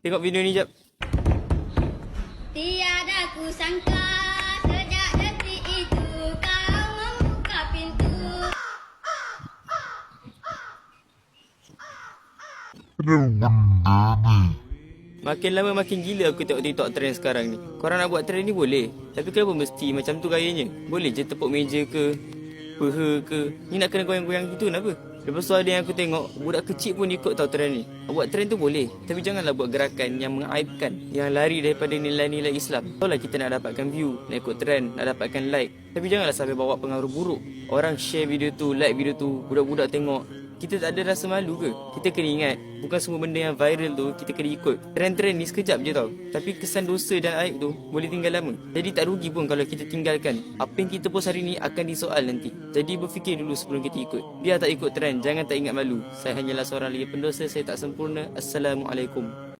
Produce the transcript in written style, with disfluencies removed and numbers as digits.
Tengok video ni jap. Tiada ku sangka sejak detik itu kau membuka pintu. Makin lama makin gila aku tengok TikTok trend sekarang ni. Korang nak buat trend ni boleh, tapi kenapa mesti macam tu gayanya? Boleh je tepuk meja ke, peha ke. Ni nak kena goyang-goyang gitu kenapa? Lepas tu ada yang aku tengok, budak kecil pun ikut tau trend ni. Buat trend tu boleh, tapi janganlah buat gerakan yang mengaibkan, yang lari daripada nilai-nilai Islam. Tahu lah kita nak dapatkan view, nak ikut trend, nak dapatkan like, tapi janganlah sampai bawa pengaruh buruk. Orang share video tu, like video tu, budak-budak tengok, kita tak ada rasa malu ke? Kita kena ingat, bukan semua benda yang viral tu kita kena ikut. Trend-trend ni sekejap je tau, tapi kesan dosa dan aib tu boleh tinggal lama. Jadi tak rugi pun kalau kita tinggalkan. Apa yang kita post hari ni akan disoal nanti. Jadi berfikir dulu sebelum kita ikut. Biar tak ikut trend, jangan tak ingat malu. Saya hanyalah seorang lagi pendosa, saya tak sempurna. Assalamualaikum.